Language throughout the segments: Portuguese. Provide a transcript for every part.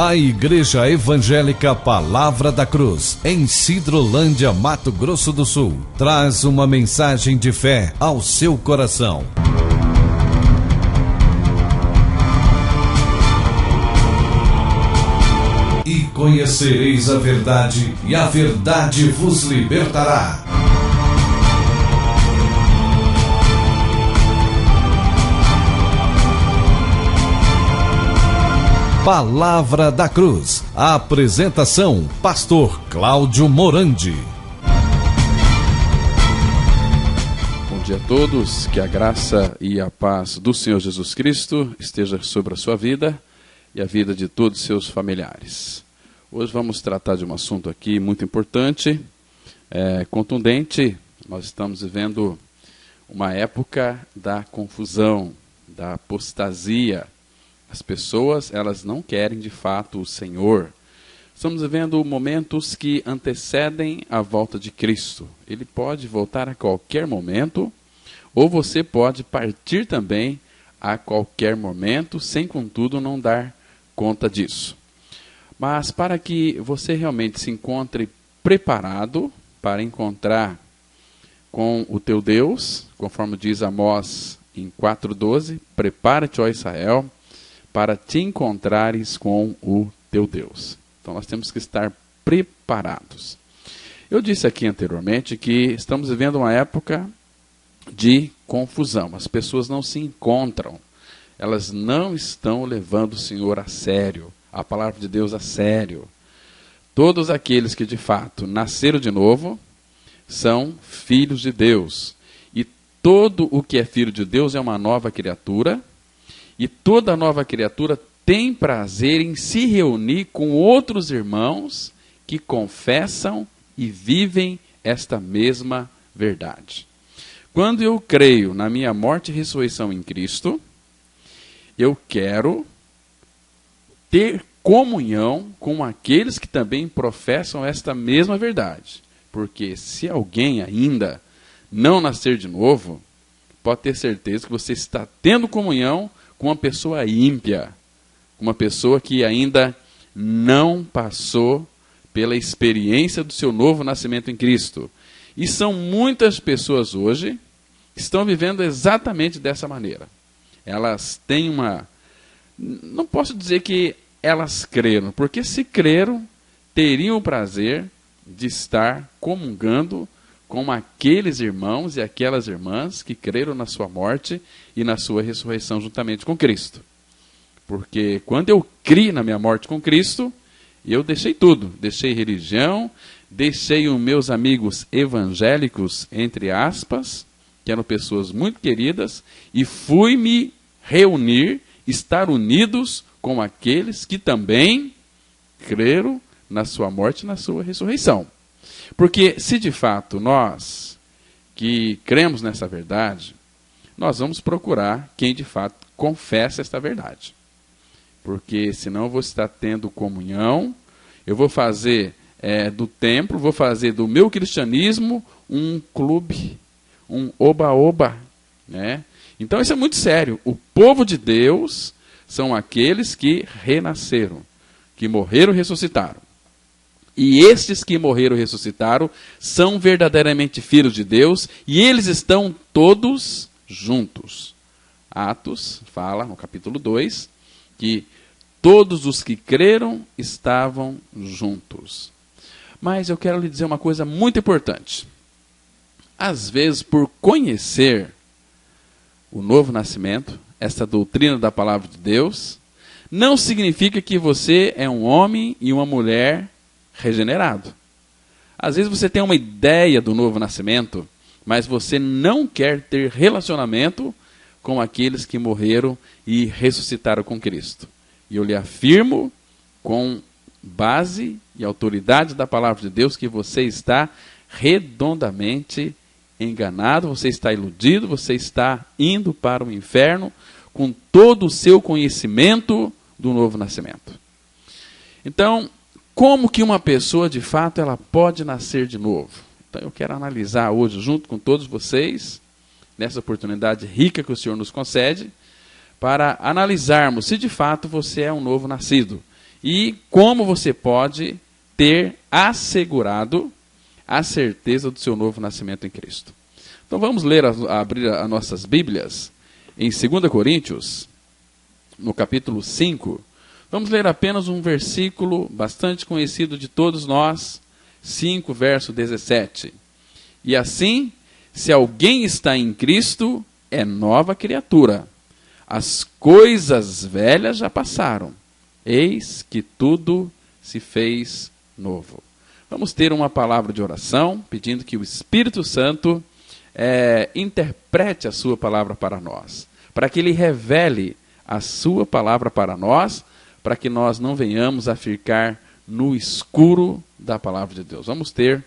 A Igreja Evangélica Palavra da Cruz, em Sidrolândia, Mato Grosso do Sul, traz uma mensagem de fé ao seu coração. E conhecereis a verdade, e a verdade vos libertará. Palavra da Cruz. A apresentação, Pastor Cláudio Morandi. Bom dia a todos, que a graça e a paz do Senhor Jesus Cristo esteja sobre a sua vida e a vida de todos os seus familiares. Hoje vamos tratar de um assunto aqui muito importante, contundente. Nós estamos vivendo uma época da confusão, da apostasia. As pessoas, elas não querem de fato o Senhor. Estamos vivendo momentos que antecedem a volta de Cristo. Ele pode voltar a qualquer momento, ou você pode partir também a qualquer momento, sem contudo não dar conta disso. Mas para que você realmente se encontre preparado para encontrar com o teu Deus, conforme diz Amós em 4:12, prepara-te, ó Israel, para te encontrares com o teu Deus. Então nós temos que estar preparados. Eu disse aqui anteriormente que estamos vivendo uma época de confusão. As pessoas não se encontram. Elas não estão levando o Senhor a sério, a palavra de Deus a sério. Todos aqueles que de fato nasceram de novo são filhos de Deus. E todo o que é filho de Deus é uma nova criatura. E toda nova criatura tem prazer em se reunir com outros irmãos que confessam e vivem esta mesma verdade. Quando eu creio na minha morte e ressurreição em Cristo, eu quero ter comunhão com aqueles que também professam esta mesma verdade. Porque se alguém ainda não nascer de novo, pode ter certeza que você está tendo comunhão com uma pessoa ímpia, uma pessoa que ainda não passou pela experiência do seu novo nascimento em Cristo. E são muitas pessoas hoje que estão vivendo exatamente dessa maneira. Elas têm não posso dizer que elas creram, porque se creram, teriam o prazer de estar comungando com aqueles irmãos e aquelas irmãs que creram na sua morte e na sua ressurreição juntamente com Cristo. Porque quando eu criei na minha morte com Cristo, eu deixei tudo. Deixei religião, deixei os meus amigos evangélicos, entre aspas, que eram pessoas muito queridas, e fui me reunir, estar unidos com aqueles que também creram na sua morte e na sua ressurreição. Porque se de fato nós que cremos nessa verdade, nós vamos procurar quem de fato confessa esta verdade. Porque senão eu vou estar tendo comunhão, eu vou fazer do templo, vou fazer do meu cristianismo um clube, um oba-oba, né? Então isso é muito sério. O povo de Deus são aqueles que renasceram, que morreram e ressuscitaram. E estes que morreram e ressuscitaram são verdadeiramente filhos de Deus e eles estão todos juntos. Atos fala, no capítulo 2, que todos os que creram estavam juntos. Mas eu quero lhe dizer uma coisa muito importante. Às vezes, por conhecer o novo nascimento, essa doutrina da palavra de Deus, não significa que você é um homem e uma mulher regenerado. Às vezes você tem uma ideia do novo nascimento, mas você não quer ter relacionamento com aqueles que morreram e ressuscitaram com Cristo. E eu lhe afirmo, com base e autoridade da palavra de Deus, que você está redondamente enganado, você está iludido, você está indo para o inferno com todo o seu conhecimento do novo nascimento. Então, como que uma pessoa, de fato, ela pode nascer de novo? Então, eu quero analisar hoje, junto com todos vocês, nessa oportunidade rica que o Senhor nos concede, para analisarmos se, de fato, você é um novo nascido. e como você pode ter assegurado a certeza do seu novo nascimento em Cristo. Então vamos abrir as nossas Bíblias em 2 Coríntios, no capítulo 5. Vamos ler apenas um versículo bastante conhecido de todos nós, 5, verso 17. E assim, se alguém está em Cristo, é nova criatura. As coisas velhas já passaram. Eis que tudo se fez novo. Vamos ter uma palavra de oração, pedindo que o Espírito Santo interprete a sua palavra para nós, para que ele revele a sua palavra para nós, para que nós não venhamos a ficar no escuro da palavra de Deus. Vamos ter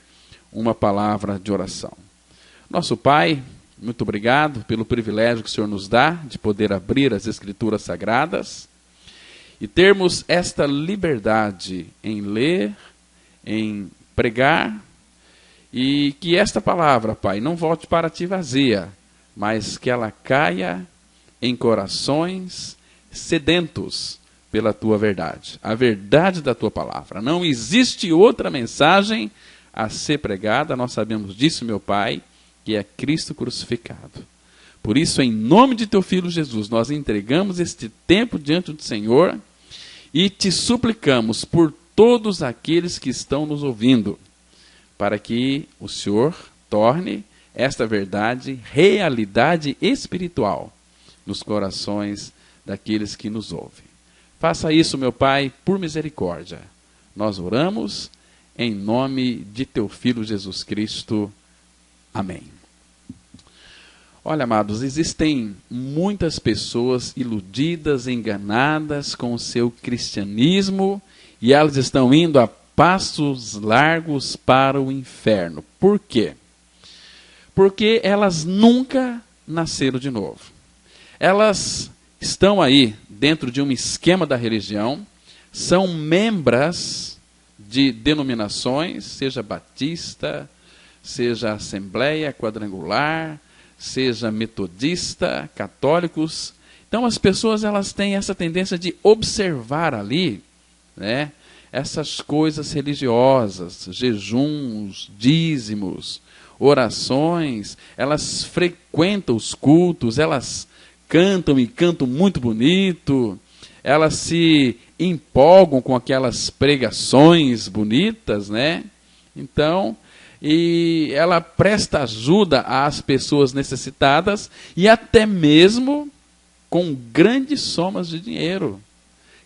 uma palavra de oração. Nosso Pai, muito obrigado pelo privilégio que o Senhor nos dá de poder abrir as Escrituras Sagradas e termos esta liberdade em ler, em pregar, e que esta palavra, Pai, não volte para ti vazia, mas que ela caia em corações sedentos pela tua verdade, a verdade da tua palavra. Não existe outra mensagem a ser pregada, nós sabemos disso, meu Pai, que é Cristo crucificado. Por isso, em nome de teu Filho Jesus, nós entregamos este tempo diante do Senhor e te suplicamos por todos aqueles que estão nos ouvindo, para que o Senhor torne esta verdade realidade espiritual nos corações daqueles que nos ouvem. Faça isso, meu Pai, por misericórdia. Nós oramos em nome de teu Filho Jesus Cristo. Amém. Olha, amados, existem muitas pessoas iludidas, enganadas com o seu cristianismo, e elas estão indo a passos largos para o inferno. Por quê? Porque elas nunca nasceram de novo. Elas estão aí dentro de um esquema da religião, são membros de denominações, seja batista, seja assembleia quadrangular, seja metodista, católicos. Então as pessoas elas têm essa tendência de observar ali, né, essas coisas religiosas, jejuns, dízimos, orações, elas frequentam os cultos, elas cantam e cantam muito bonito, elas se empolgam com aquelas pregações bonitas, né? Então, e ela presta ajuda às pessoas necessitadas e até mesmo com grandes somas de dinheiro.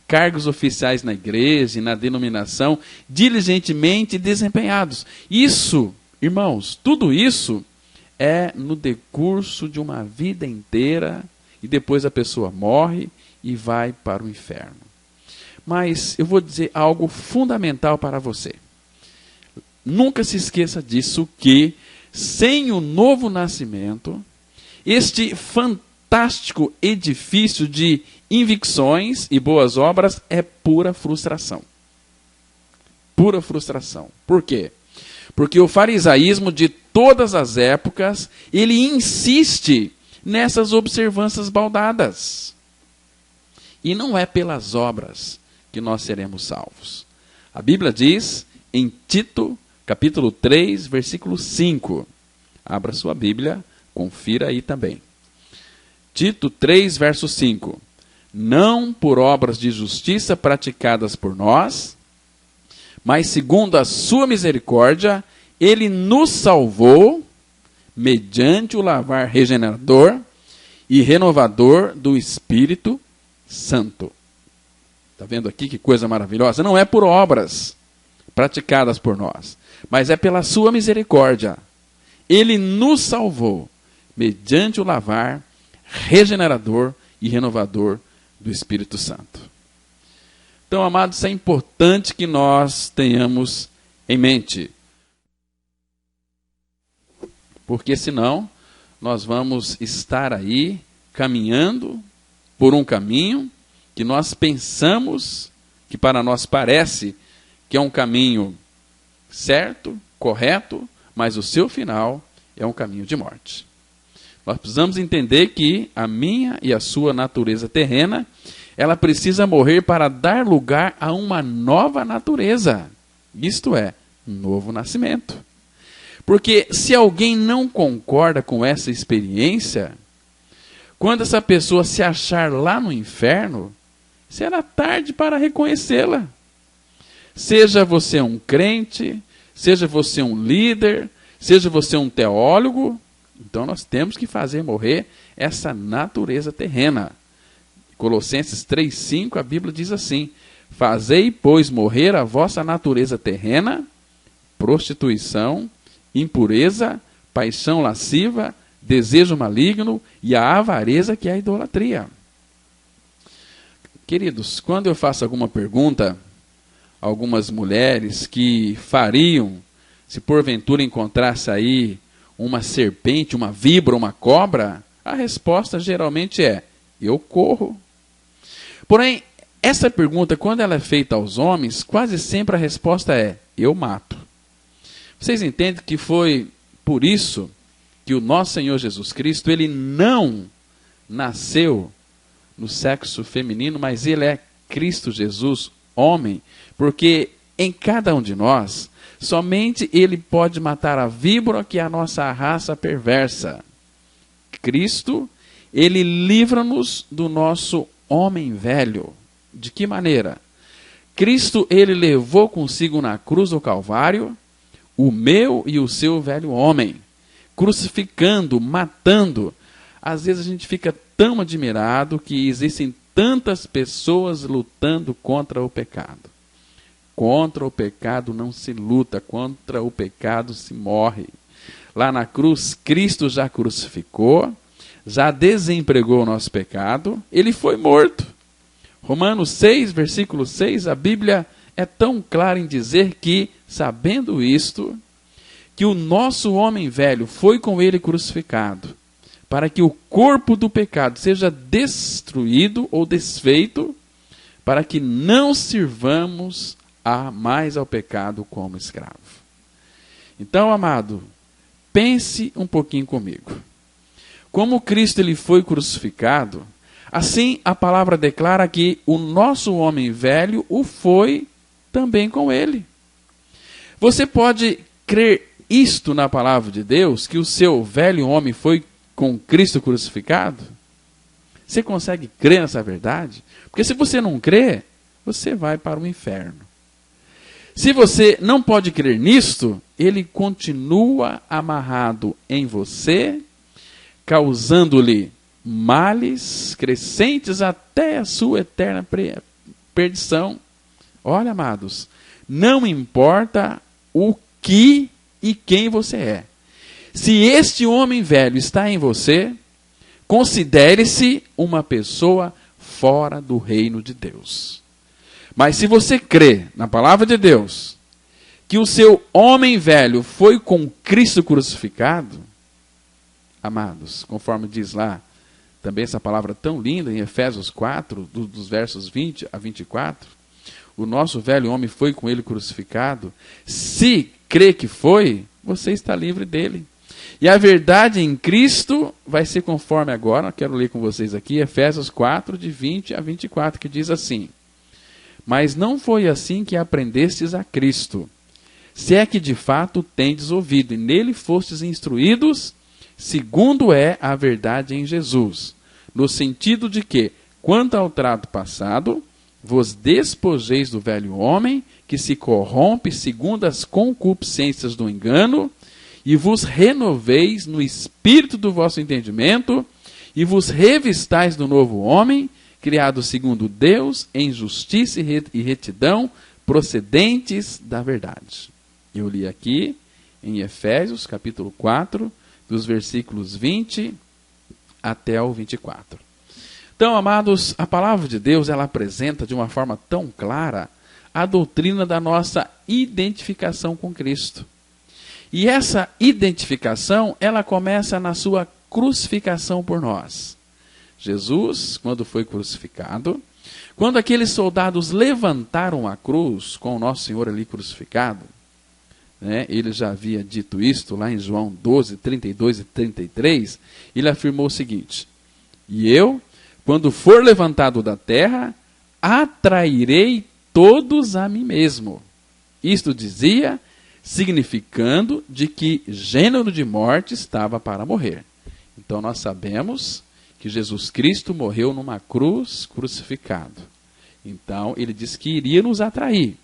Cargos oficiais na igreja e na denominação, diligentemente desempenhados. Isso, irmãos, tudo isso é no decurso de uma vida inteira e depois a pessoa morre e vai para o inferno. Mas eu vou dizer algo fundamental para você. Nunca se esqueça disso, que sem o novo nascimento, este fantástico edifício de invicções e boas obras é pura frustração. Pura frustração. Por quê? Porque o farisaísmo de todas as épocas, ele insiste nessas observâncias baldadas. E não é pelas obras que nós seremos salvos. A Bíblia diz em Tito, capítulo 3, versículo 5. Abra sua Bíblia, confira aí também. Tito 3, verso 5. Não por obras de justiça praticadas por nós, mas segundo a sua misericórdia, ele nos salvou mediante o lavar regenerador e renovador do Espírito Santo. Está vendo aqui que coisa maravilhosa? Não é por obras praticadas por nós, mas é pela sua misericórdia. Ele nos salvou mediante o lavar regenerador e renovador do Espírito Santo. Então, amados, é importante que nós tenhamos em mente, porque senão nós vamos estar aí caminhando por um caminho que nós pensamos, que para nós parece que é um caminho certo, correto, mas o seu final é um caminho de morte. Nós precisamos entender que a minha e a sua natureza terrena, ela precisa morrer para dar lugar a uma nova natureza. Isto é, um novo nascimento. Porque se alguém não concorda com essa experiência, quando essa pessoa se achar lá no inferno, será tarde para reconhecê-la. Seja você um crente, seja você um líder, seja você um teólogo, então nós temos que fazer morrer essa natureza terrena. Colossenses 3,5, a Bíblia diz assim: fazei, pois, morrer a vossa natureza terrena, prostituição, impureza, paixão lasciva, desejo maligno e a avareza, que é a idolatria. Queridos, quando eu faço alguma pergunta a algumas mulheres que fariam, se porventura encontrasse aí uma serpente, uma víbora, uma cobra, a resposta geralmente é: eu corro. Porém, essa pergunta, quando ela é feita aos homens, quase sempre a resposta é: eu mato. Vocês entendem que foi por isso que o nosso Senhor Jesus Cristo, ele não nasceu no sexo feminino, mas ele é Cristo Jesus, homem, porque em cada um de nós, somente ele pode matar a víbora, que é a nossa raça perversa. Cristo, ele livra-nos do nosso homem velho. De que maneira? Cristo, ele levou consigo na cruz do Calvário o meu e o seu velho homem, crucificando, matando. Às vezes a gente fica tão admirado que existem tantas pessoas lutando contra o pecado. Contra o pecado não se luta, contra o pecado se morre. Lá na cruz, Cristo já crucificou, já desempregou o nosso pecado, ele foi morto. Romanos 6, versículo 6, a Bíblia é tão clara em dizer que, sabendo isto, que o nosso homem velho foi com ele crucificado, para que o corpo do pecado seja destruído ou desfeito, para que não sirvamos mais ao pecado como escravo. Então, amado, pense um pouquinho comigo. Como Cristo ele foi crucificado, assim a palavra declara que o nosso homem velho o foi também com ele. Você pode crer isto na palavra de Deus, que o seu velho homem foi com Cristo crucificado? Você consegue crer nessa verdade? Porque se você não crê, você vai para o inferno. Se você não pode crer nisto, ele continua amarrado em você, causando-lhe males crescentes até a sua eterna perdição. Olha, amados, não importa o que e quem você é. Se este homem velho está em você, considere-se uma pessoa fora do reino de Deus. Mas se você crê na palavra de Deus, que o seu homem velho foi com Cristo crucificado, amados, conforme diz lá, também essa palavra tão linda em Efésios 4, dos versos 20 a 24, o nosso velho homem foi com ele crucificado. Se crê que foi, você está livre dele. E a verdade em Cristo vai ser conforme agora, eu quero ler com vocês aqui, Efésios 4, de 20 a 24, que diz assim: mas não foi assim que aprendestes a Cristo, se é que de fato tendes ouvido, e nele fostes instruídos, segundo é a verdade em Jesus, no sentido de que, quanto ao trato passado, vos despojeis do velho homem, que se corrompe segundo as concupiscências do engano, e vos renoveis no espírito do vosso entendimento, e vos revistais do novo homem, criado segundo Deus, em justiça e retidão, procedentes da verdade. Eu li aqui em Efésios, capítulo 4, dos versículos 20 até o 24. Então, amados, a palavra de Deus, ela apresenta de uma forma tão clara a doutrina da nossa identificação com Cristo. E essa identificação, ela começa na sua crucificação por nós. Jesus, quando foi crucificado, quando aqueles soldados levantaram a cruz com o nosso Senhor ali crucificado, né, ele já havia dito isto lá em João 12, 32 e 33, ele afirmou o seguinte: e eu, quando for levantado da terra, atrairei todos a mim mesmo. Isto dizia, significando de que gênero de morte estava para morrer. Então nós sabemos que Jesus Cristo morreu numa cruz, crucificado. Então ele disse que iria nos atrair.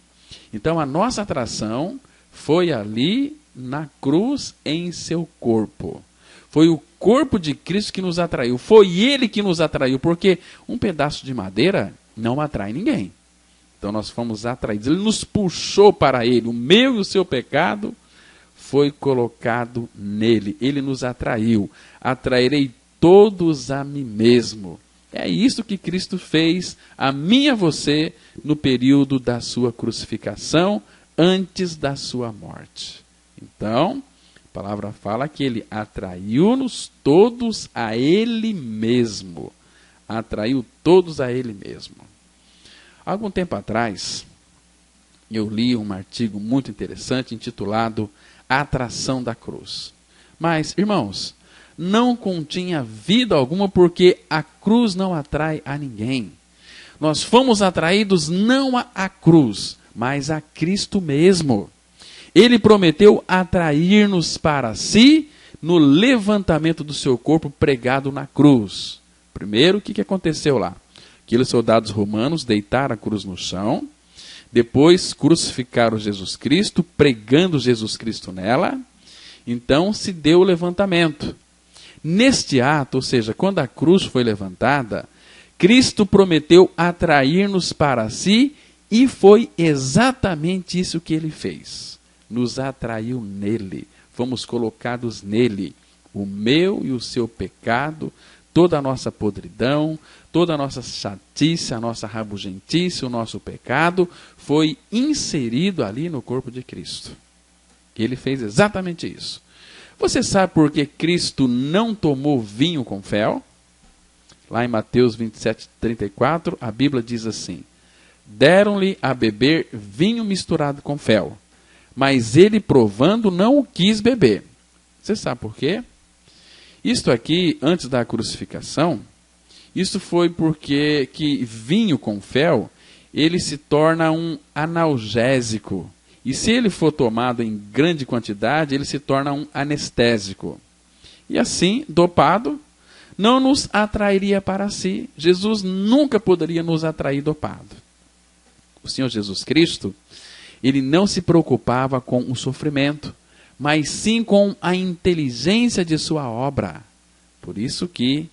Então a nossa atração foi ali na cruz em seu corpo. Foi o corpo de Cristo que nos atraiu. Foi ele que nos atraiu, porque um pedaço de madeira não atrai ninguém. Então nós fomos atraídos. Ele nos puxou para ele. O meu e o seu pecado foi colocado nele. Ele nos atraiu. Atrairei todos a mim mesmo. É isso que Cristo fez a mim e a você no período da sua crucificação, antes da sua morte. Então, a palavra fala que ele atraiu-nos todos a ele mesmo. Atraiu todos a ele mesmo. Algum tempo atrás, eu li um artigo muito interessante intitulado A Atração da Cruz. Mas, irmãos, não continha vida alguma porque a cruz não atrai a ninguém. Nós fomos atraídos não à cruz, mas a Cristo mesmo. Ele prometeu atrair-nos para si no levantamento do seu corpo pregado na cruz. Primeiro, o que aconteceu lá? Aqueles soldados romanos deitaram a cruz no chão, depois crucificaram Jesus Cristo, pregando Jesus Cristo nela, então se deu o levantamento. Neste ato, ou seja, quando a cruz foi levantada, Cristo prometeu atrair-nos para si e foi exatamente isso que ele fez. Nos atraiu nele, fomos colocados nele. O meu e o seu pecado, toda a nossa podridão, toda a nossa chatice, a nossa rabugentice, o nosso pecado, foi inserido ali no corpo de Cristo. Ele fez exatamente isso. Você sabe por que Cristo não tomou vinho com fel? Lá em Mateus 27:34, a Bíblia diz assim: deram-lhe a beber vinho misturado com fel, mas ele, provando, não o quis beber. Você sabe por quê? Isto aqui, antes da crucificação, isso foi porque que vinho com fel, ele se torna um analgésico. E se ele for tomado em grande quantidade, ele se torna um anestésico. E assim, dopado, não nos atrairia para si. Jesus nunca poderia nos atrair dopado. O Senhor Jesus Cristo, ele não se preocupava com o sofrimento, mas sim com a inteligência de sua obra. Por isso que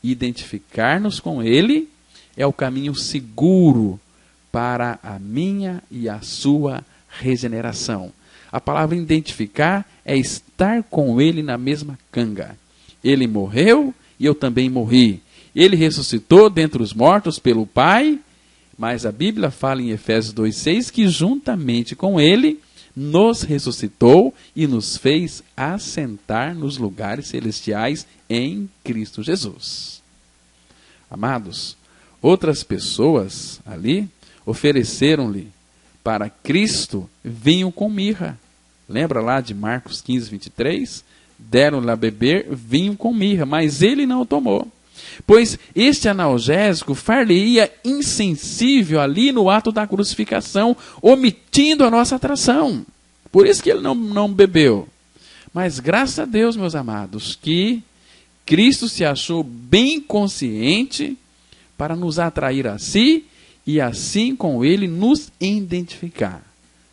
identificar-nos com ele é o caminho seguro para a minha e a sua regeneração. A palavra identificar é estar com ele na mesma canga. Ele morreu e eu também morri. Ele ressuscitou dentre os mortos pelo Pai, mas a Bíblia fala em Efésios 2:6 que juntamente com ele nos ressuscitou e nos fez assentar nos lugares celestiais em Cristo Jesus. Amados, outras pessoas ali ofereceram-lhe para Cristo vinho com mirra. Lembra lá de Marcos 15:23? Deram-lhe a beber vinho com mirra, mas ele não o tomou. Pois este analgésico far-lhe-ia insensível ali no ato da crucificação, omitindo a nossa atração. Por isso que ele não bebeu. Mas graças a Deus, meus amados, que Cristo se achou bem consciente para nos atrair a si e assim com ele nos identificar.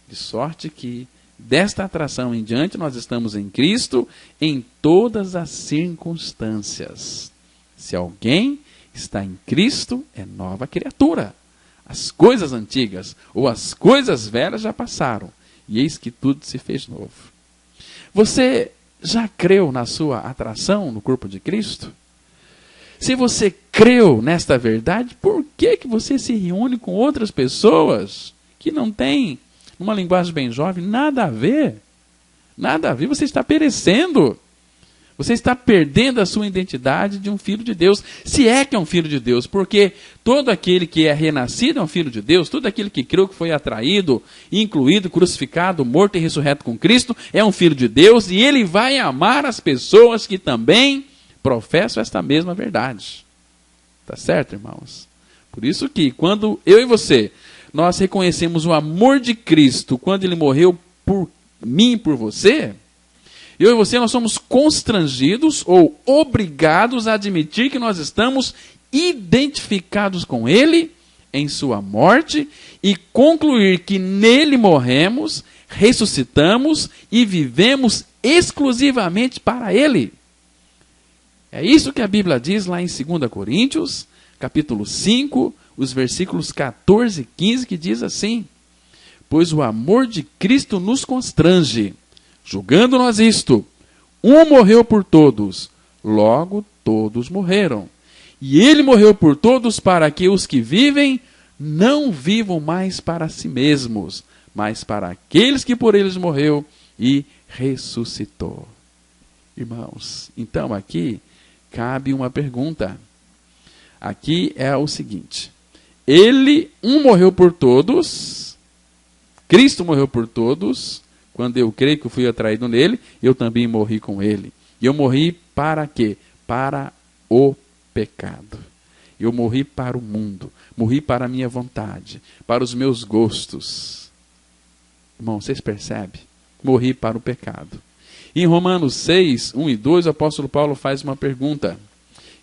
De sorte que desta atração em diante nós estamos em Cristo em todas as circunstâncias. Se alguém está em Cristo, é nova criatura. As coisas antigas ou as coisas velhas já passaram, e eis que tudo se fez novo. Você já creu na sua atração no corpo de Cristo? Se você creu nesta verdade, por que você se reúne com outras pessoas que não têm, numa linguagem bem jovem, nada a ver? Nada a ver, você está perecendo. Você está perdendo a sua identidade de um filho de Deus, se é que é um filho de Deus, porque todo aquele que é renascido é um filho de Deus, todo aquele que creu que foi atraído, incluído, crucificado, morto e ressurreto com Cristo, é um filho de Deus, e ele vai amar as pessoas que também professam esta mesma verdade. Tá certo, irmãos? Por isso que quando eu e você, nós reconhecemos o amor de Cristo, quando Ele morreu por mim e por você, eu e você, nós somos constrangidos ou obrigados a admitir que nós estamos identificados com Ele em sua morte e concluir que nele morremos, ressuscitamos e vivemos exclusivamente para Ele. É isso que a Bíblia diz lá em 2 Coríntios, capítulo 5, os versículos 14 e 15, que diz assim: pois o amor de Cristo nos constrange, julgando nós isto, um morreu por todos, logo todos morreram. E Ele morreu por todos para que os que vivem não vivam mais para si mesmos, mas para aqueles que por eles morreu e ressuscitou. Irmãos, então aqui cabe uma pergunta. Aqui é o seguinte: um morreu por todos, Cristo morreu por todos. Quando eu creio que eu fui atraído nele, eu também morri com ele. E eu morri para quê? Para o pecado. Eu morri para o mundo, morri para a minha vontade, para os meus gostos. Irmão, vocês percebem? Morri para o pecado. Em Romanos 6, 1 e 2, o apóstolo Paulo faz uma pergunta: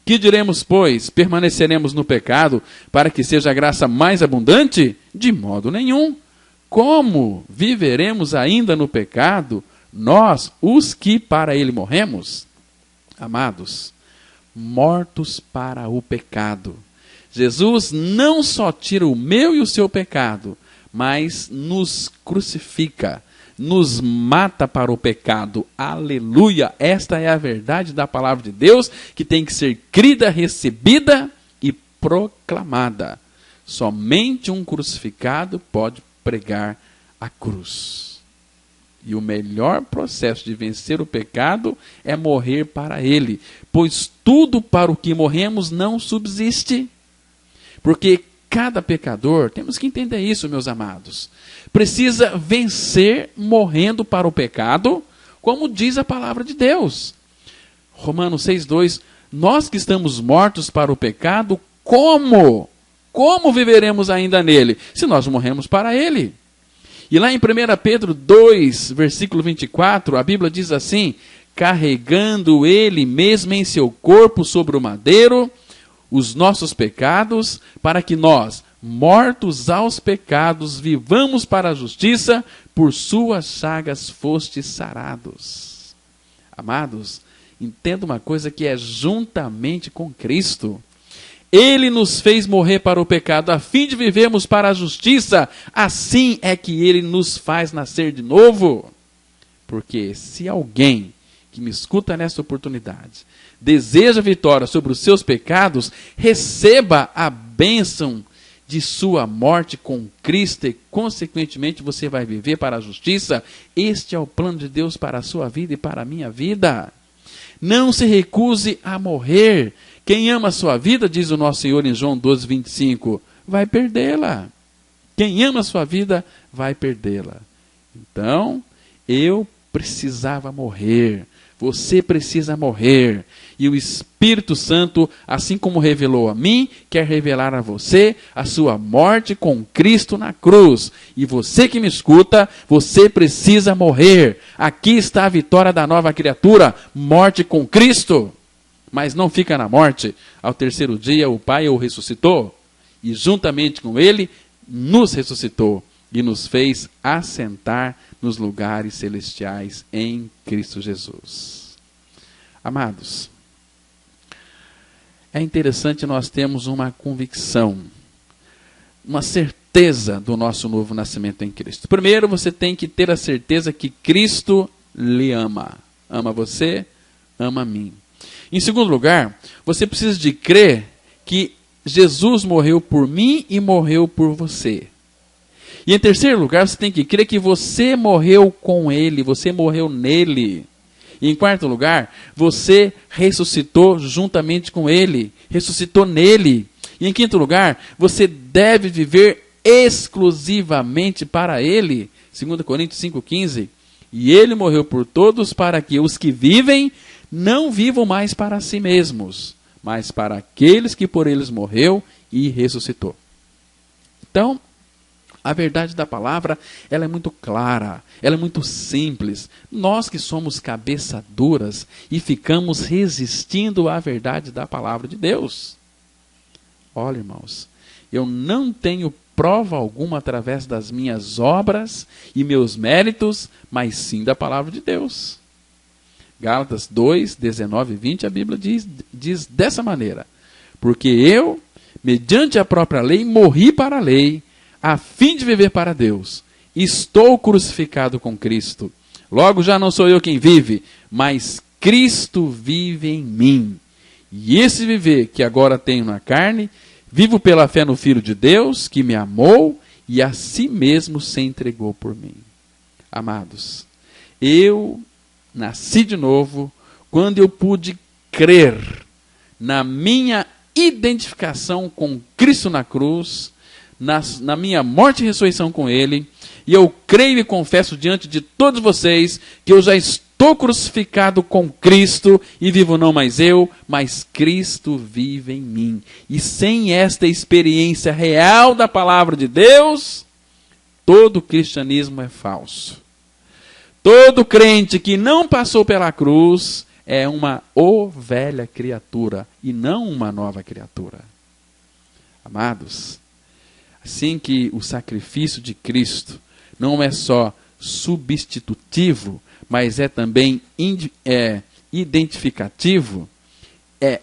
que diremos, pois? Permaneceremos no pecado para que seja a graça mais abundante? De modo nenhum. Como viveremos ainda no pecado, nós, os que para ele morremos? Amados, mortos para o pecado. Jesus não só tira o meu e o seu pecado, mas nos crucifica, nos mata para o pecado. Aleluia! Esta é a verdade da palavra de Deus, que tem que ser crida, recebida e proclamada. Somente um crucificado pode pregar a cruz. E o melhor processo de vencer o pecado é morrer para ele, pois tudo para o que morremos não subsiste. Porque cada pecador, temos que entender isso, meus amados, precisa vencer morrendo para o pecado, como diz a palavra de Deus. Romanos 6,2, nós que estamos mortos para o pecado, como viveremos ainda nele, se nós morremos para ele? E lá em 1 Pedro 2, versículo 24, a Bíblia diz assim: carregando ele mesmo em seu corpo sobre o madeiro, os nossos pecados, para que nós, mortos aos pecados, vivamos para a justiça, por suas chagas fostes sarados. Amados, entenda uma coisa, que é juntamente com Cristo. Ele nos fez morrer para o pecado, a fim de vivermos para a justiça. Assim é que Ele nos faz nascer de novo. Porque se alguém que me escuta nesta oportunidade deseja vitória sobre os seus pecados, receba a bênção de sua morte com Cristo e, consequentemente, você vai viver para a justiça. Este é o plano de Deus para a sua vida e para a minha vida. Não se recuse a morrer. Quem ama a sua vida, diz o nosso Senhor em João 12:25, vai perdê-la. Quem ama a sua vida, vai perdê-la. Então, eu precisava morrer. Você precisa morrer. E o Espírito Santo, assim como revelou a mim, quer revelar a você a sua morte com Cristo na cruz. E você que me escuta, você precisa morrer. Aqui está a vitória da nova criatura, morte com Cristo. Mas não fica na morte. Ao terceiro dia o Pai o ressuscitou, e juntamente com ele nos ressuscitou e nos fez assentar nos lugares celestiais em Cristo Jesus. Amados, é interessante nós termos uma convicção, uma certeza do nosso novo nascimento em Cristo. Primeiro, você tem que ter a certeza que Cristo lhe ama. Ama você, ama a mim. Em segundo lugar, você precisa de crer que Jesus morreu por mim e morreu por você. E em terceiro lugar, você tem que crer que você morreu com Ele, você morreu nele. E em quarto lugar, você ressuscitou juntamente com Ele, ressuscitou nele. E em quinto lugar, você deve viver exclusivamente para Ele. 2 Coríntios 5,15. E Ele morreu por todos para que os que vivem não vivam mais para si mesmos, mas para aqueles que por eles morreu e ressuscitou. Então, a verdade da palavra, ela é muito clara, ela é muito simples. Nós que somos cabeça duras e ficamos resistindo à verdade da palavra de Deus. Olha, irmãos, eu não tenho prova alguma através das minhas obras e meus méritos, mas sim da palavra de Deus. Gálatas 2, 19 e 20, a Bíblia diz dessa maneira: porque eu, mediante a própria lei, morri para a lei, a fim de viver para Deus. Estou crucificado com Cristo. Logo já não sou eu quem vive, mas Cristo vive em mim. E esse viver que agora tenho na carne, vivo pela fé no Filho de Deus, que me amou e a si mesmo se entregou por mim. Amados, eu nasci de novo quando eu pude crer na minha identificação com Cristo na cruz, na minha morte e ressurreição com Ele, e eu creio e confesso diante de todos vocês que eu já estou crucificado com Cristo e vivo não mais eu, mas Cristo vive em mim. E sem esta experiência real da palavra de Deus, todo cristianismo é falso. Todo crente que não passou pela cruz é uma velha criatura e não uma nova criatura. Amados, assim que o sacrifício de Cristo não é só substitutivo, mas é também identificativo,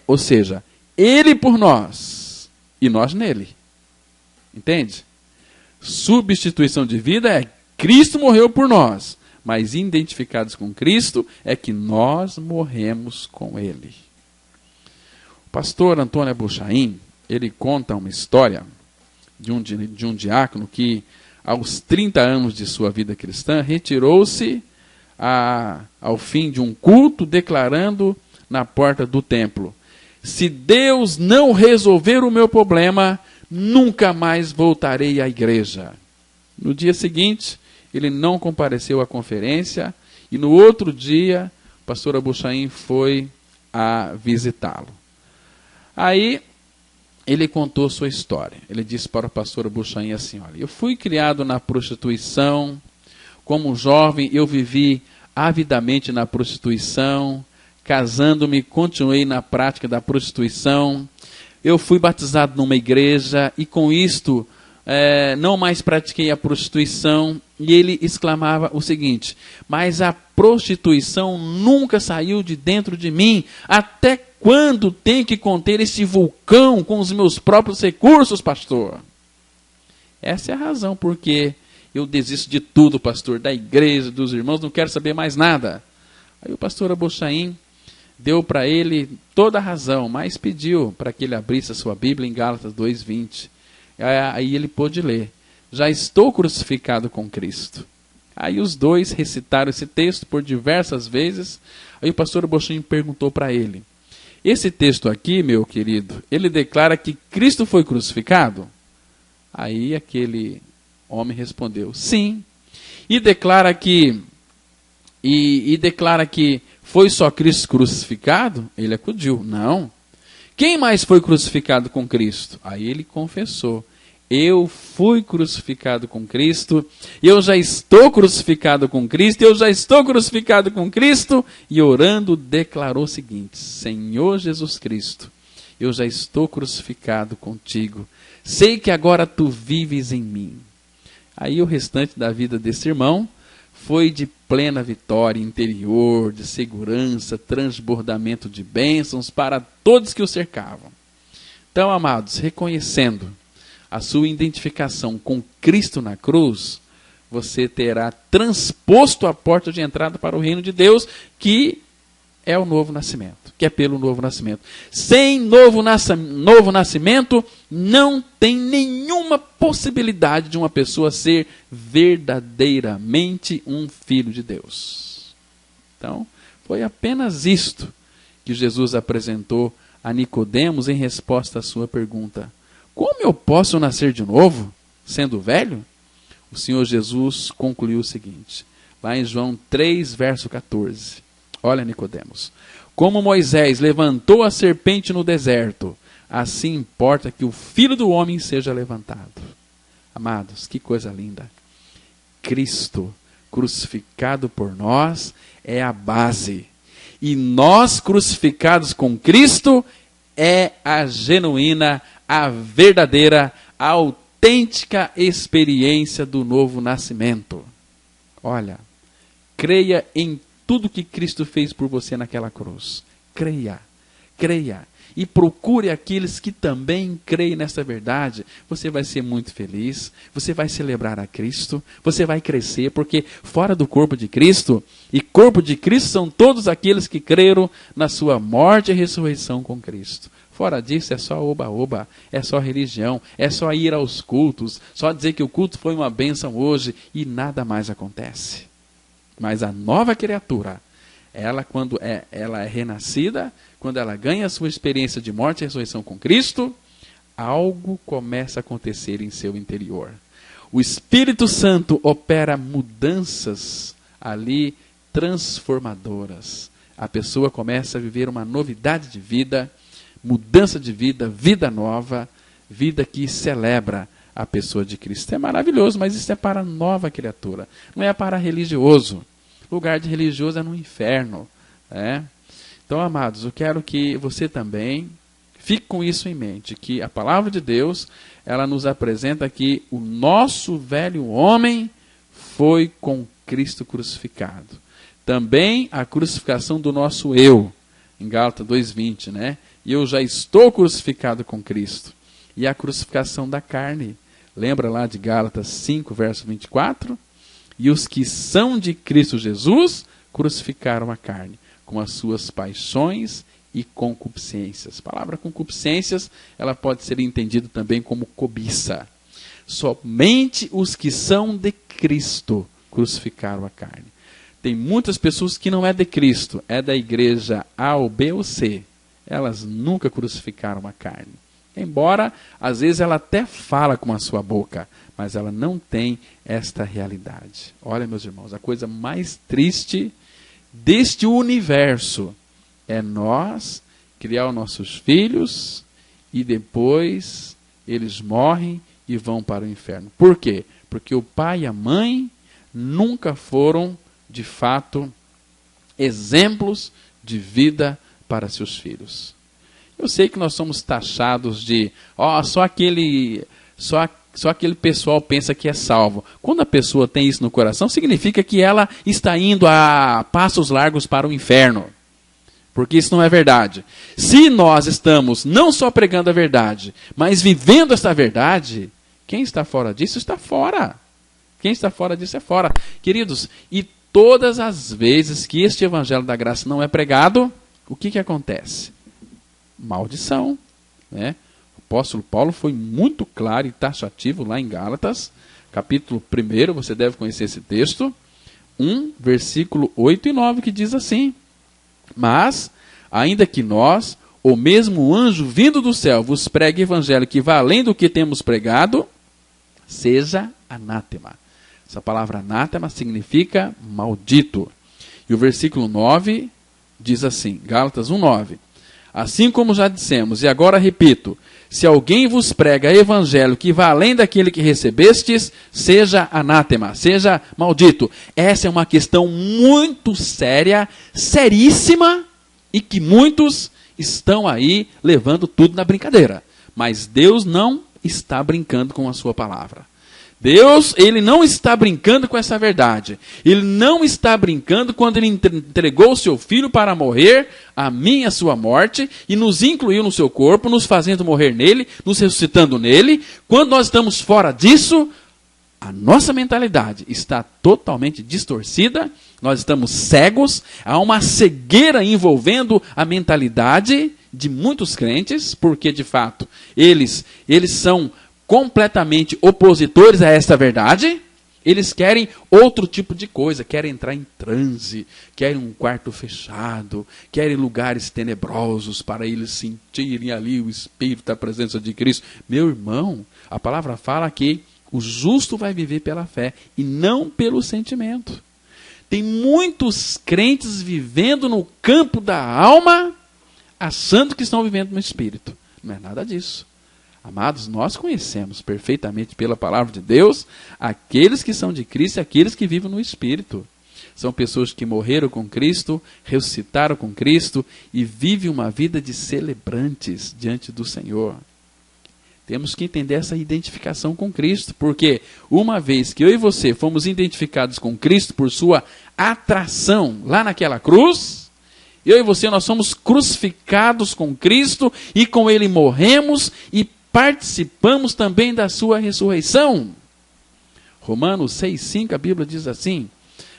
ou seja, Ele por nós e nós nele. Entende? Substituição de vida é Cristo morreu por nós, mas identificados com Cristo é que nós morremos com Ele. O pastor Antônio Abuchaim, ele conta uma história de um diácono que, aos 30 anos de sua vida cristã, retirou-se ao fim de um culto, declarando na porta do templo: se Deus não resolver o meu problema, nunca mais voltarei à igreja. No dia seguinte, ele não compareceu à conferência, e no outro dia, o pastor Abuchaim foi a visitá-lo. Aí, ele contou sua história. Ele disse para o pastor Abuchaim assim: olha, eu fui criado na prostituição, como jovem eu vivi avidamente na prostituição, casando-me, continuei na prática da prostituição, eu fui batizado numa igreja e com isto não mais pratiquei a prostituição. E ele exclamava o seguinte: mas a prostituição nunca saiu de dentro de mim. Até quando tenho que conter esse vulcão com os meus próprios recursos, pastor? Essa é a razão porque eu desisto de tudo, pastor, da igreja, dos irmãos, não quero saber mais nada. Aí o pastor Abuchaim deu para ele toda a razão, mas pediu para que ele abrisse a sua Bíblia em Gálatas 2:20. Aí ele pôde ler: já estou crucificado com Cristo. Aí os dois recitaram esse texto por diversas vezes. Aí o pastor Abuchaim perguntou para ele: esse texto aqui, meu querido, ele declara que Cristo foi crucificado? Aí aquele homem respondeu: sim. E declara que foi só Cristo crucificado? Ele acudiu: não. Quem mais foi crucificado com Cristo? Aí ele confessou: eu fui crucificado com Cristo, eu já estou crucificado com Cristo, eu já estou crucificado com Cristo. E orando declarou o seguinte: Senhor Jesus Cristo, eu já estou crucificado contigo, sei que agora tu vives em mim. Aí o restante da vida desse irmão foi de plena vitória interior, de segurança, transbordamento de bênçãos para todos que o cercavam. Então, amados, reconhecendo a sua identificação com Cristo na cruz, você terá transposto a porta de entrada para o reino de Deus, que é o novo nascimento, que é pelo novo nascimento. Sem novo nascimento, não tem nenhuma possibilidade de uma pessoa ser verdadeiramente um filho de Deus. Então, foi apenas isto que Jesus apresentou a Nicodemos em resposta à sua pergunta: como eu posso nascer de novo, sendo velho? O Senhor Jesus concluiu o seguinte, lá em João 3, verso 14. Olha, Nicodemos: Como Moisés levantou a serpente no deserto, assim importa que o Filho do Homem seja levantado. Amados, que coisa linda. Cristo crucificado por nós é a base. E nós crucificados com Cristo é a genuína, a verdadeira, a autêntica experiência do novo nascimento. Olha, creia em tudo que Cristo fez por você naquela cruz. Creia, creia. E procure aqueles que também creem nessa verdade. Você vai ser muito feliz, você vai celebrar a Cristo, você vai crescer, porque fora do corpo de Cristo, e corpo de Cristo são todos aqueles que creram na sua morte e ressurreição com Cristo. Fora disso é só oba-oba, é só religião, é só ir aos cultos, só dizer que o culto foi uma bênção hoje e nada mais acontece. Mas a nova criatura, quando ela é renascida, quando ela ganha a sua experiência de morte e ressurreição com Cristo, algo começa a acontecer em seu interior. O Espírito Santo opera mudanças ali transformadoras. A pessoa começa a viver uma novidade de vida, mudança de vida, vida nova, vida que celebra a pessoa de Cristo. É maravilhoso, mas isso é para a nova criatura, não é para religioso. O lugar de religioso é no inferno, né? Então, amados, eu quero que você também fique com isso em mente, que a palavra de Deus, ela nos apresenta que o nosso velho homem foi com Cristo crucificado. Também a crucificação do nosso eu, em Gálatas 2:20, né? E eu já estou crucificado com Cristo. E a crucificação da carne, lembra lá de Gálatas 5, verso 24? E os que são de Cristo Jesus crucificaram a carne, com as suas paixões e concupiscências. A palavra concupiscências, ela pode ser entendida também como cobiça. Somente os que são de Cristo crucificaram a carne. Tem muitas pessoas que não é de Cristo, é da igreja A ou B ou C. Elas nunca crucificaram a carne. Embora, às vezes, ela até fala com a sua boca, mas ela não tem esta realidade. Olha, meus irmãos, a coisa mais triste deste universo é nós criar os nossos filhos e depois eles morrem e vão para o inferno. Por quê? Porque o pai e a mãe nunca foram, de fato, exemplos de vida para seus filhos. Eu sei que nós somos taxados de, só aquele pessoal pensa que é salvo. Quando a pessoa tem isso no coração, significa que ela está indo a passos largos para o inferno. Porque isso não é verdade. Se nós estamos não só pregando a verdade, mas vivendo esta verdade, quem está fora disso está fora. Quem está fora disso é fora. Queridos, e todas as vezes que este evangelho da graça não é pregado, o que acontece? Maldição, né? O apóstolo Paulo foi muito claro e taxativo lá em Gálatas, capítulo 1, você deve conhecer esse texto, 1, versículo 8 e 9, que diz assim: mas, ainda que nós, ou mesmo o anjo vindo do céu, vos pregue evangelho que vá além do que temos pregado, seja anátema. Essa palavra anátema significa maldito. E o versículo 9 diz assim, Gálatas 1:9. Assim como já dissemos, e agora repito, se alguém vos prega evangelho que vá além daquele que recebestes, seja anátema, seja maldito. Essa é uma questão muito séria, seríssima, e que muitos estão aí levando tudo na brincadeira. Mas Deus não está brincando com a sua palavra. Deus, ele não está brincando com essa verdade. Ele não está brincando quando ele entregou o seu filho para morrer a minha, a sua morte, e nos incluiu no seu corpo, nos fazendo morrer nele, nos ressuscitando nele. Quando nós estamos fora disso, a nossa mentalidade está totalmente distorcida, nós estamos cegos, há uma cegueira envolvendo a mentalidade de muitos crentes, porque de fato eles são completamente opositores a esta verdade. Eles querem outro tipo de coisa, querem entrar em transe, querem um quarto fechado, querem lugares tenebrosos para eles sentirem ali o Espírito da presença de Cristo. Meu irmão, a palavra fala que o justo vai viver pela fé e não pelo sentimento. Tem muitos crentes vivendo no campo da alma, achando que estão vivendo no espírito. Não é nada disso. Amados, nós conhecemos perfeitamente pela palavra de Deus aqueles que são de Cristo e aqueles que vivem no espírito. São pessoas que morreram com Cristo, ressuscitaram com Cristo e vivem uma vida de celebrantes diante do Senhor. Temos que entender essa identificação com Cristo, porque uma vez que eu e você fomos identificados com Cristo por sua atração lá naquela cruz, eu e você nós somos crucificados com Cristo e com Ele morremos e participamos também da sua ressurreição. Romanos 6,5, a Bíblia diz assim: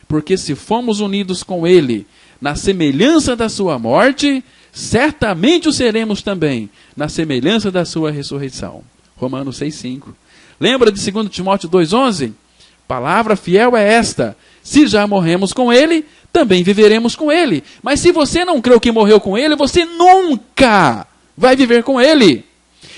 porque se fomos unidos com Ele na semelhança da sua morte, certamente o seremos também na semelhança da sua ressurreição. Romanos 6,5. Lembra de 2 Timóteo 2,11? Palavra fiel é esta: se já morremos com Ele, também viveremos com Ele. Mas se você não creu que morreu com Ele, você nunca vai viver com Ele.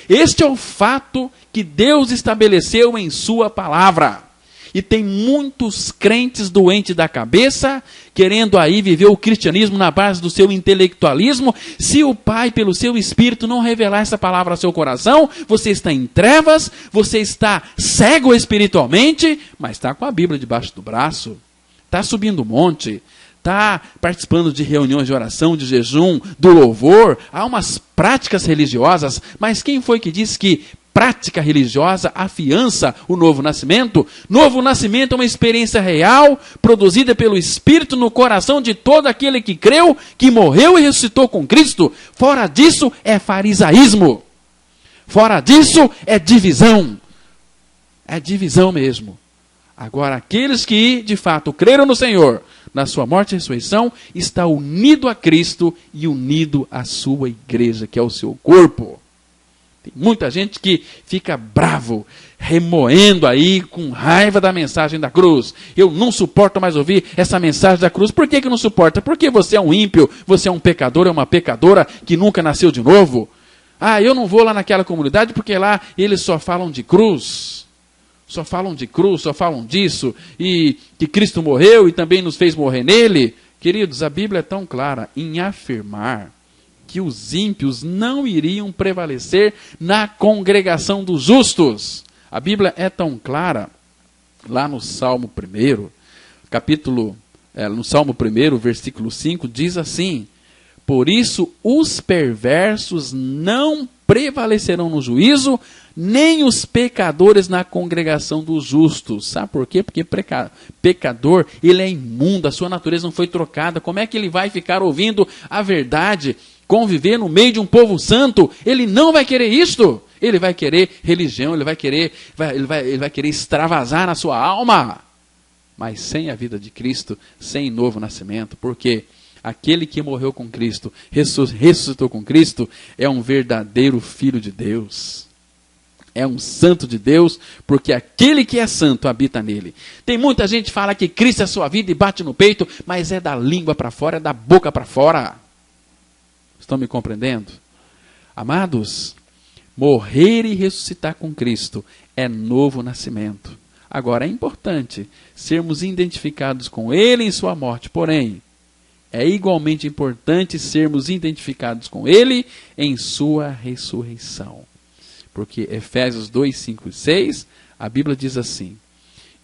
Este é o fato que Deus estabeleceu em sua palavra. E tem muitos crentes doentes da cabeça, querendo aí viver o cristianismo na base do seu intelectualismo. Se o Pai, pelo seu Espírito, não revelar essa palavra ao seu coração, você está em trevas, você está cego espiritualmente, mas está com a Bíblia debaixo do braço, está subindo o monte, está participando de reuniões de oração, de jejum, do louvor. Há umas práticas religiosas, mas quem foi que disse que prática religiosa afiança o novo nascimento? Novo nascimento é uma experiência real, produzida pelo Espírito no coração de todo aquele que creu, que morreu e ressuscitou com Cristo. Fora disso é farisaísmo. Fora disso é divisão. É divisão mesmo. Agora, aqueles que de fato creram no Senhor, na sua morte e ressurreição, está unido a Cristo e unido à sua igreja, que é o seu corpo. Tem muita gente que fica bravo, remoendo aí, com raiva da mensagem da cruz. Eu não suporto mais ouvir essa mensagem da cruz. Por que não suporta? Porque você é um ímpio, você é um pecador, é uma pecadora que nunca nasceu de novo. Ah, eu não vou lá naquela comunidade porque lá eles só falam de cruz. Só falam de cruz, só falam disso. E que Cristo morreu e também nos fez morrer nele. Queridos, a Bíblia é tão clara em afirmar que os ímpios não iriam prevalecer na congregação dos justos. A Bíblia é tão clara, lá no Salmo 1, no Salmo 1, versículo 5, diz assim: por isso os perversos não prevalecerão no juízo, nem os pecadores na congregação dos justos. Sabe por quê? Porque pecador, ele é imundo, a sua natureza não foi trocada. Como é que ele vai ficar ouvindo a verdade, conviver no meio de um povo santo? Ele não vai querer isto. Ele vai querer religião, ele vai querer extravasar na sua alma. Mas sem a vida de Cristo, sem novo nascimento. Porque aquele que morreu com Cristo, ressuscitou com Cristo, é um verdadeiro filho de Deus. É um santo de Deus, porque aquele que é santo habita nele. Tem muita gente que fala que Cristo é a sua vida e bate no peito, mas é da língua para fora, é da boca para fora. Estão me compreendendo? Amados, morrer e ressuscitar com Cristo é novo nascimento. Agora, é importante sermos identificados com Ele em sua morte, porém, é igualmente importante sermos identificados com Ele em sua ressurreição. Porque Efésios 2, 5 e 6, a Bíblia diz assim: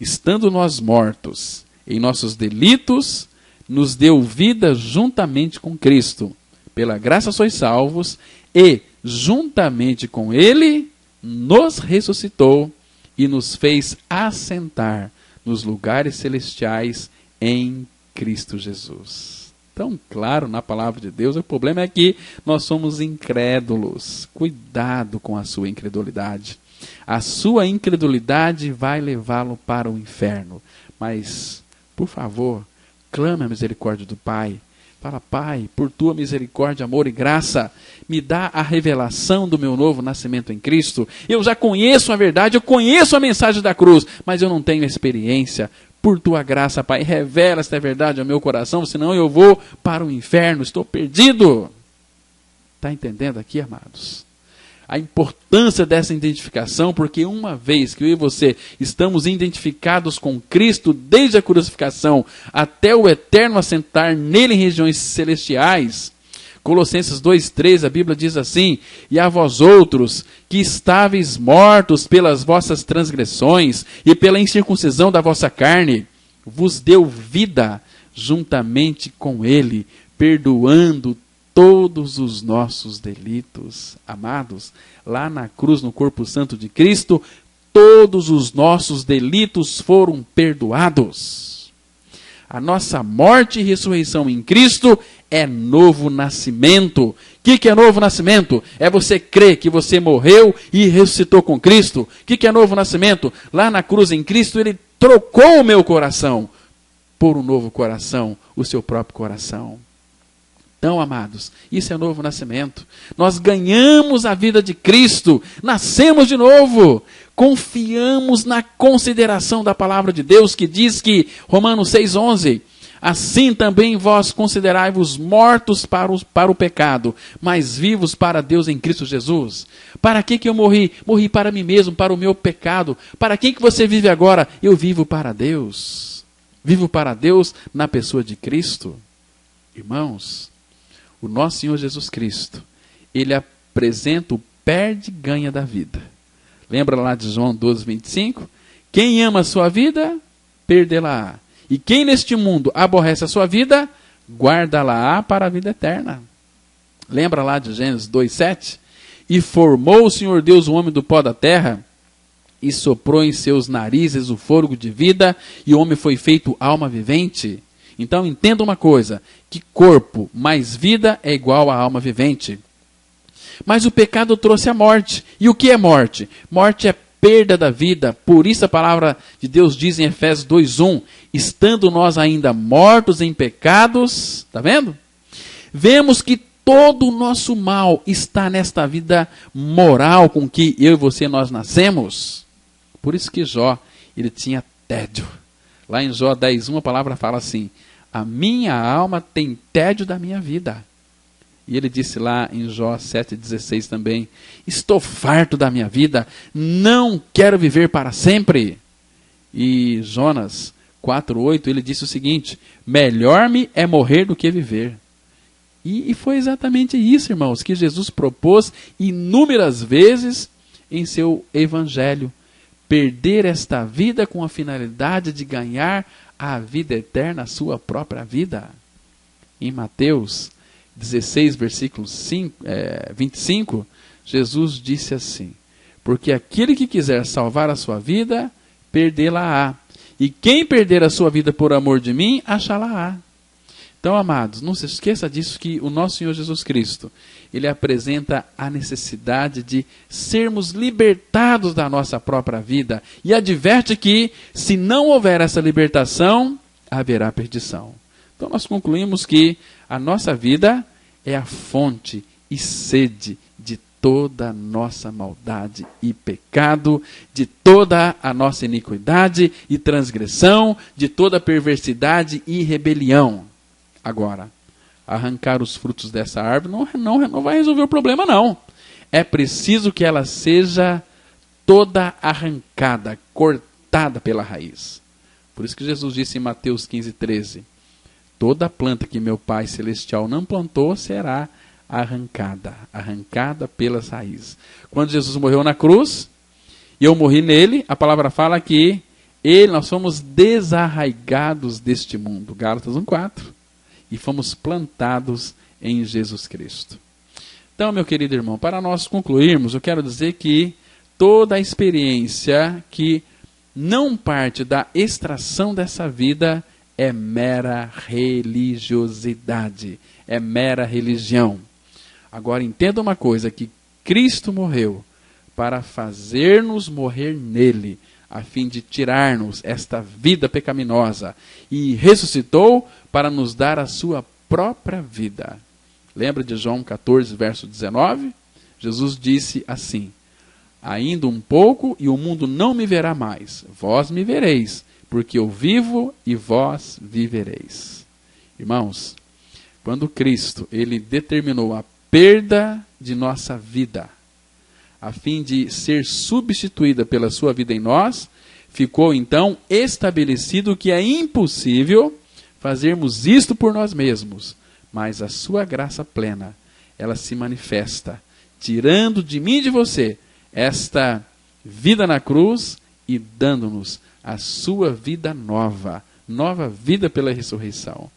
estando nós mortos em nossos delitos, nos deu vida juntamente com Cristo. Pela graça sois salvos, e juntamente com Ele nos ressuscitou e nos fez assentar nos lugares celestiais em Cristo Jesus. Tão claro na palavra de Deus. O problema é que nós somos incrédulos. Cuidado com a sua incredulidade. A sua incredulidade vai levá-lo para o inferno. Mas, por favor, clame a misericórdia do Pai. Fala: Pai, por tua misericórdia, amor e graça, me dá a revelação do meu novo nascimento em Cristo. Eu já conheço a verdade, eu conheço a mensagem da cruz, mas eu não tenho experiência. Por tua graça, Pai, revela esta verdade ao meu coração, senão eu vou para o inferno, estou perdido. Está entendendo aqui, amados? a importância dessa identificação, porque uma vez que eu e você estamos identificados com Cristo, desde a crucificação até o eterno assentar nele em regiões celestiais, Colossenses 2,3, a Bíblia diz assim: e a vós outros, que estáveis mortos pelas vossas transgressões e pela incircuncisão da vossa carne, vos deu vida juntamente com ele, perdoando todos os nossos delitos. Amados, lá na cruz, no corpo santo de Cristo, todos os nossos delitos foram perdoados. A nossa morte e ressurreição em Cristo é novo nascimento. O que é novo nascimento? É você crer que você morreu e ressuscitou com Cristo. O que é novo nascimento? Lá na cruz em Cristo, Ele trocou o meu coração por um novo coração, o seu próprio coração. Então, amados, isso é novo nascimento. Nós ganhamos a vida de Cristo, nascemos de novo. Confiamos na consideração da palavra de Deus, que diz que, Romanos 6,11, assim também vós considerai-vos mortos para o pecado, mas vivos para Deus em Cristo Jesus. Para que eu morri? Morri para mim mesmo, para o meu pecado. Para quem que você vive agora? Eu vivo para Deus. Vivo para Deus na pessoa de Cristo. Irmãos, o nosso Senhor Jesus Cristo, Ele apresenta o perde-ganha da vida. Lembra lá de João 12,25? Quem ama a sua vida, perdê-la-á. E quem neste mundo aborrece a sua vida, guarda-la-á para a vida eterna. Lembra lá de Gênesis 2,7? E formou o Senhor Deus o homem do pó da terra, e soprou em seus narizes o fôlego de vida, e o homem foi feito alma vivente. Então entenda uma coisa, que corpo mais vida é igual a alma vivente. Mas o pecado trouxe a morte. E o que é morte? Morte é perda da vida. Por isso a palavra de Deus diz em Efésios 2,1, estando nós ainda mortos em pecados, está vendo? Vemos que todo o nosso mal está nesta vida moral com que eu e você nós nascemos. Por isso que Jó, ele tinha tédio. Lá em Jó 10,1 a palavra fala assim, a minha alma tem tédio da minha vida. E ele disse lá em Jó 7,16 também, estou farto da minha vida, não quero viver para sempre. E Jonas 4,8, ele disse o seguinte, melhor-me é morrer do que viver. E foi exatamente isso, irmãos, que Jesus propôs inúmeras vezes em seu evangelho. Perder esta vida com a finalidade de ganhar a vida eterna, a sua própria vida. Em Mateus 16, versículo 25, Jesus disse assim, porque aquele que quiser salvar a sua vida, perdê-la-á. E quem perder a sua vida por amor de mim, achá-la-á. Então, amados, não se esqueça disso, que o nosso Senhor Jesus Cristo, Ele apresenta a necessidade de sermos libertados da nossa própria vida. E adverte que, se não houver essa libertação, haverá perdição. Então, nós concluímos que a nossa vida é a fonte e sede de toda a nossa maldade e pecado, de toda a nossa iniquidade e transgressão, de toda a perversidade e rebelião. Agora, arrancar os frutos dessa árvore não vai resolver o problema, não. É preciso que ela seja toda arrancada, cortada pela raiz. Por isso que Jesus disse em Mateus 15,13, toda planta que meu Pai Celestial não plantou será arrancada pelas raízes. Quando Jesus morreu na cruz, e eu morri nele, a palavra fala que nós fomos desarraigados deste mundo. Gálatas 1,4. E fomos plantados em Jesus Cristo. Então, meu querido irmão, para nós concluirmos, eu quero dizer que toda a experiência que não parte da extração dessa vida é mera religiosidade, é mera religião. Agora, entenda uma coisa, que Cristo morreu para fazer-nos morrer nele, a fim de tirar-nos esta vida pecaminosa, e ressuscitou para nos dar a sua própria vida. Lembra de João 14, verso 19? Jesus disse assim, ainda um pouco e o mundo não me verá mais, vós me vereis, porque eu vivo e vós vivereis. Irmãos, quando Cristo ele determinou a perda de nossa vida, a fim de ser substituída pela sua vida em nós, ficou então estabelecido que é impossível fazermos isto por nós mesmos, mas a sua graça plena, ela se manifesta, tirando de mim e de você esta vida na cruz e dando-nos a sua vida nova vida pela ressurreição.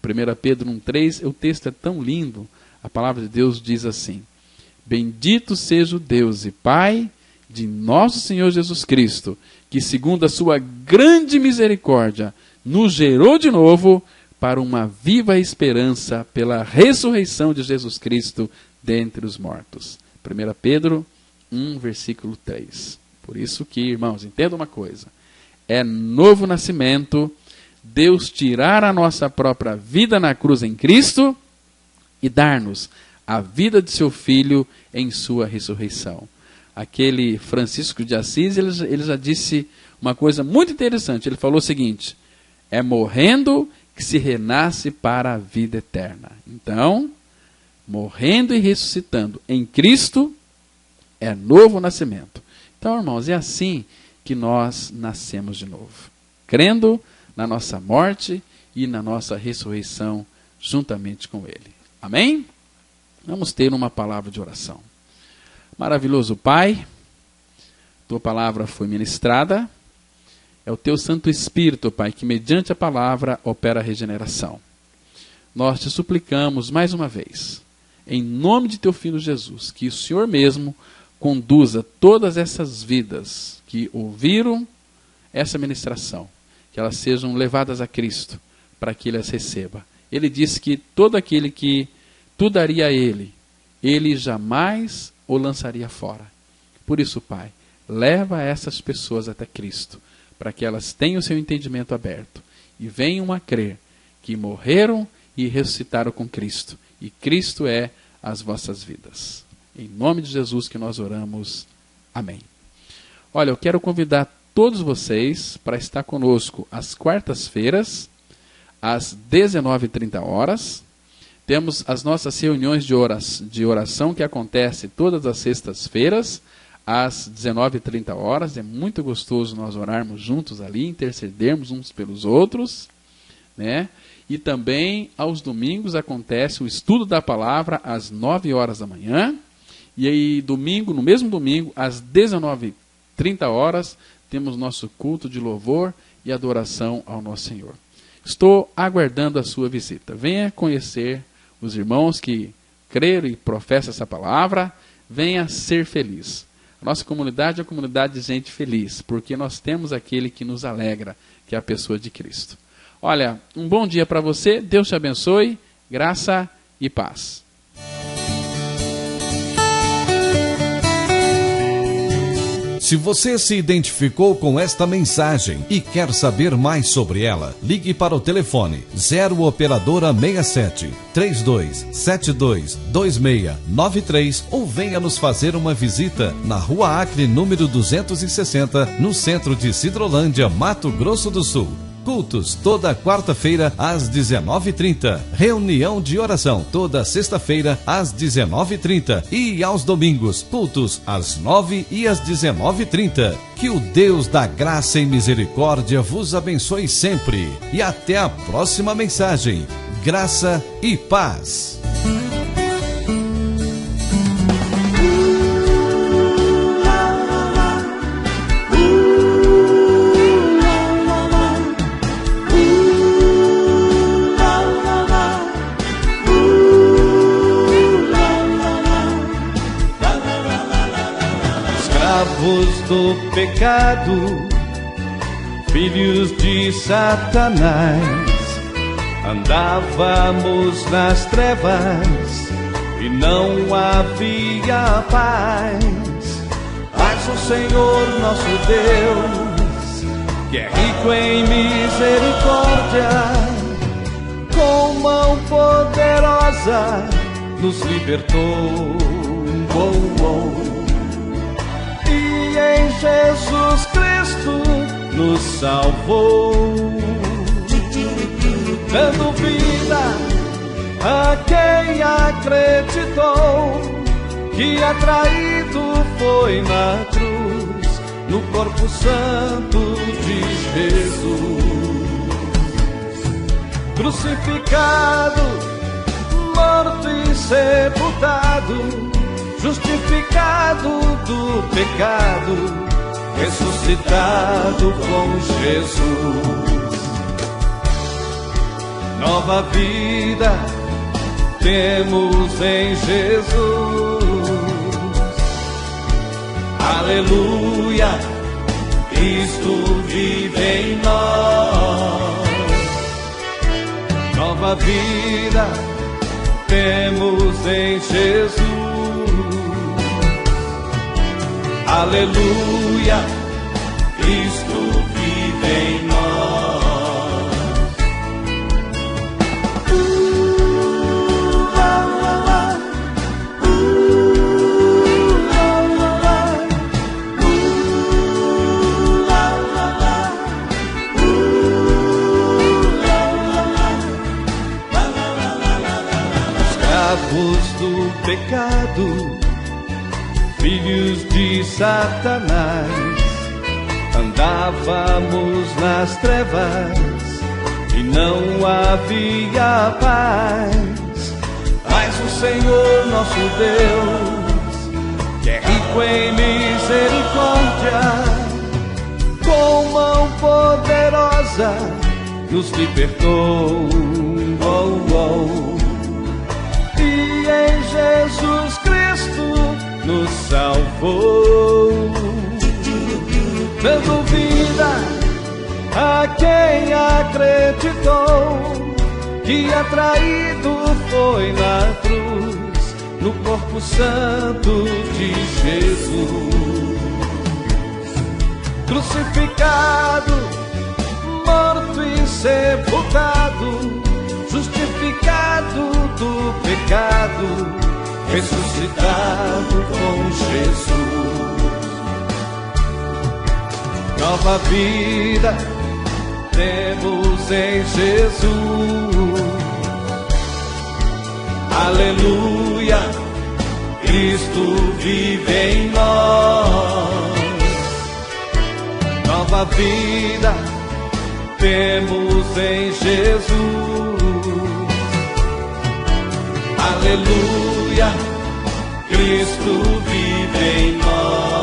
1 Pedro 1,3, o texto é tão lindo, a palavra de Deus diz assim: bendito seja o Deus e Pai de nosso Senhor Jesus Cristo, que segundo a sua grande misericórdia, nos gerou de novo para uma viva esperança pela ressurreição de Jesus Cristo dentre os mortos. 1 Pedro 1, versículo 3. Por isso que, irmãos, entenda uma coisa. É novo nascimento, Deus tirar a nossa própria vida na cruz em Cristo e dar-nos a vida de seu Filho em sua ressurreição. Aquele Francisco de Assis, ele já disse uma coisa muito interessante. Ele falou o seguinte: é morrendo que se renasce para a vida eterna. Então, morrendo e ressuscitando em Cristo é novo nascimento. Então, irmãos, é assim que nós nascemos de novo, crendo na nossa morte e na nossa ressurreição juntamente com Ele. Amém? Vamos ter uma palavra de oração. Maravilhoso Pai, Tua palavra foi ministrada. É o Teu Santo Espírito, Pai, que mediante a palavra opera a regeneração. Nós te suplicamos mais uma vez, em nome de Teu Filho Jesus, que o Senhor mesmo conduza todas essas vidas que ouviram essa ministração, que elas sejam levadas a Cristo, para que Ele as receba. Ele disse que todo aquele que tu daria a Ele, Ele jamais o lançaria fora. Por isso, Pai, leva essas pessoas até Cristo, para que elas tenham o seu entendimento aberto e venham a crer que morreram e ressuscitaram com Cristo, e Cristo é as vossas vidas. Em nome de Jesus que nós oramos. Amém. Olha, eu quero convidar todos vocês para estar conosco às quartas-feiras, às 19h30. Temos as nossas reuniões de oração que acontecem todas as sextas-feiras, às 19h30. É muito gostoso nós orarmos juntos ali, intercedermos uns pelos outros, né? E também aos domingos acontece o estudo da palavra às 9h da manhã. E aí no mesmo domingo, às 19h30, temos nosso culto de louvor e adoração ao nosso Senhor. Estou aguardando a sua visita. Venha conhecer os irmãos que creram e professam essa palavra. Venha ser feliz. A nossa comunidade é uma comunidade de gente feliz, porque nós temos aquele que nos alegra, que é a pessoa de Cristo. Olha, um bom dia para você. Deus te abençoe. Graça e paz. Se você se identificou com esta mensagem e quer saber mais sobre ela, ligue para o telefone 0 operadora 67 3272 2693 ou venha nos fazer uma visita na Rua Acre, número 260, no centro de Sidrolândia, Mato Grosso do Sul. Cultos toda quarta-feira às 19h30. Reunião de oração toda sexta-feira às 19h30. E aos domingos, cultos às 9h e às 19h30. Que o Deus da graça e misericórdia vos abençoe sempre. E até a próxima mensagem. Graça e paz. Do pecado, filhos de Satanás, andávamos nas trevas e não havia paz. Mas o Senhor nosso Deus, que é rico em misericórdia, com mão poderosa nos libertou. E em Jesus Cristo nos salvou, dando vida a quem acreditou que atraído foi na cruz, no corpo santo de Jesus. Crucificado, morto e sepultado, justificado do pecado, ressuscitado com Jesus. Nova vida temos em Jesus. Aleluia, Cristo vive em nós. Nova vida temos em Jesus. Aleluia, Cristo vive em nós. Escravos do pecado, filhos de Satanás, andávamos nas trevas e não havia paz. Mas o Senhor nosso Deus, que é rico em misericórdia, com mão poderosa nos libertou. E em Jesus Cristo nos salvou, dando vida a quem acreditou, que atraído foi na cruz, no corpo santo de Jesus. Crucificado, morto e sepultado, justificado do pecado, ressuscitado com Jesus. Nova vida temos em Jesus. Aleluia, Cristo vive em nós. Nova vida temos em Jesus. Aleluia, Cristo vive em nós.